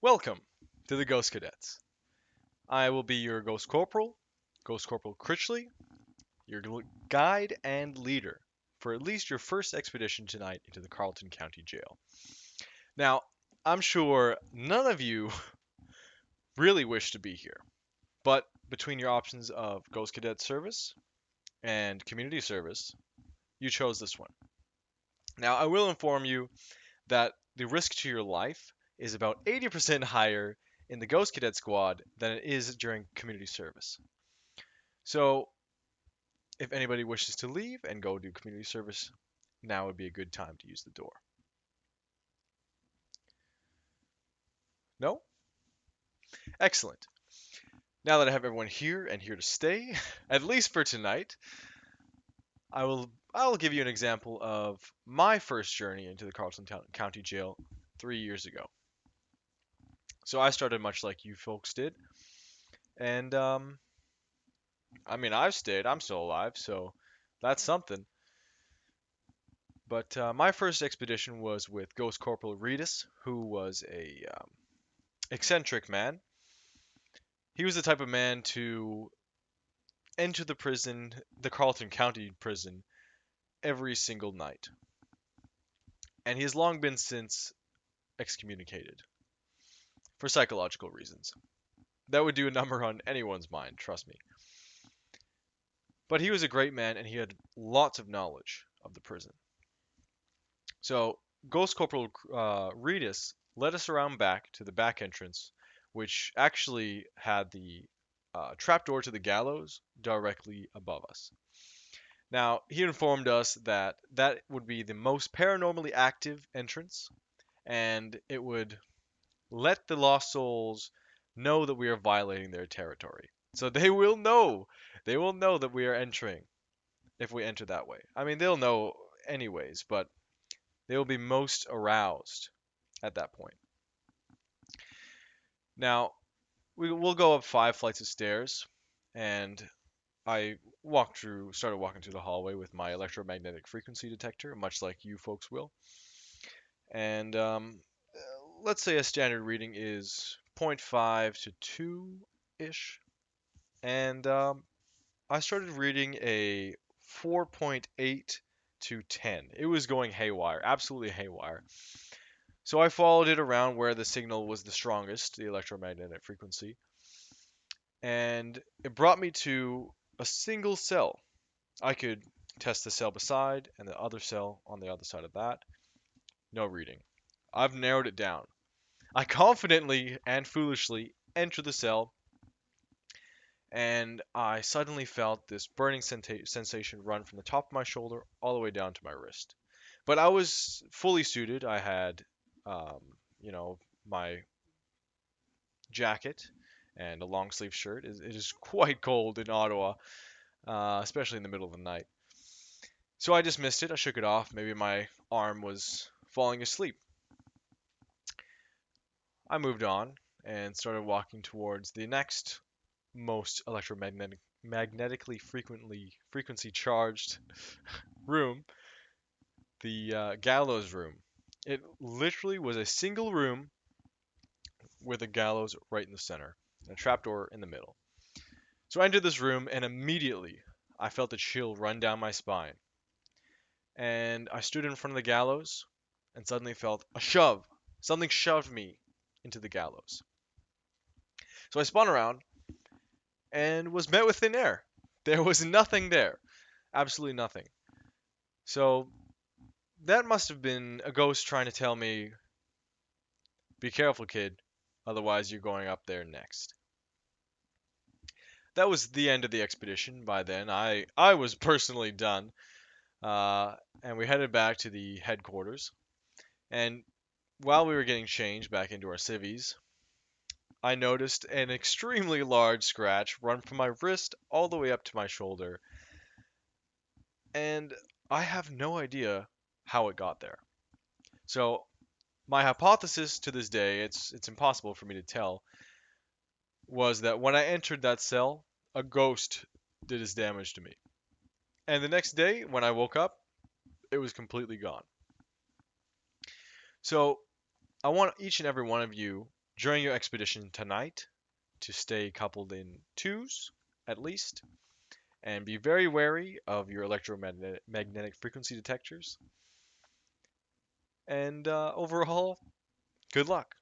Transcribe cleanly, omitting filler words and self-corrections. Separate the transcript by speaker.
Speaker 1: Welcome to the Ghost Cadets. I will be your Ghost Corporal, Ghost Corporal Critchley, your guide and leader for at least your first expedition tonight into the Carleton County Jail. Now, I'm sure none of you really wish to be here, but between your options of Ghost Cadet service and community service, you chose this one. Now, I will inform you that the risk to your life is about 80% higher in the Ghost Cadet Squad than it is during community service. So, if anybody wishes to leave and go do community service, now would be a good time to use the door. No? Excellent. Now that I have everyone here and here to stay, at least for tonight, I will give you an example of my first journey into the Carleton County Jail 3 years ago. So I started much like you folks did, and I've stayed. I'm still alive, so that's something. But my first expedition was with Ghost Corporal Reedus, who was a eccentric man. He was the type of man to enter the prison, the Carleton County prison, every single night. And he has long been since excommunicated for psychological reasons. That would do a number on anyone's mind, trust me. But he was a great man and he had lots of knowledge of the prison. So, Ghost Corporal Reedus led us around back to the back entrance, which actually had the trapdoor to the gallows directly above us. Now, he informed us that that would be the most paranormally active entrance, and it would let the lost souls know that we are violating their territory. So they will know that we are entering if we enter that way. I mean, they'll know anyways, but they will be most aroused at that point. Now, we'll go up 5 flights of stairs, and I started walking through the hallway with my electromagnetic frequency detector, much like you folks will. And let's say a standard reading is zero point 0.5 to 2-ish. And I started reading a 4.8 to 10. It was going haywire, absolutely haywire. So I followed it around where the signal was the strongest, the electromagnetic frequency, and it brought me to a single cell. I could test the cell beside and the other cell on the other side of that. No reading. I've narrowed it down. I confidently and foolishly enter the cell, and I suddenly felt this burning sensation run from the top of my shoulder all the way down to my wrist. But I was fully suited. I had, um, my jacket and a long sleeve shirt. It is quite cold in Ottawa, especially in the middle of the night. So I dismissed it. I shook it off. Maybe my arm was falling asleep. I moved on and started walking towards the next most magnetically frequency charged room, the gallows room. It literally was a single room with a gallows right in the center, and a trapdoor in the middle. So I entered this room, and immediately I felt a chill run down my spine. And I stood in front of the gallows, and suddenly felt a shove. Something shoved me into the gallows. So I spun around and was met with thin air. There was nothing there. Absolutely nothing. So that must have been a ghost trying to tell me, be careful, kid, otherwise you're going up there next. That was the end of the expedition by then. I was personally done. And we headed back to the headquarters. And while we were getting changed back into our civvies, I noticed an extremely large scratch run from my wrist all the way up to my shoulder. And I have no idea how it got there. So my hypothesis to this day, it's impossible for me to tell, was that when I entered that cell, a ghost did its damage to me. And the next day, when I woke up, it was completely gone. So I want each and every one of you during your expedition tonight to stay coupled in twos at least, and be very wary of your electromagnetic frequency detectors. And overall, good luck.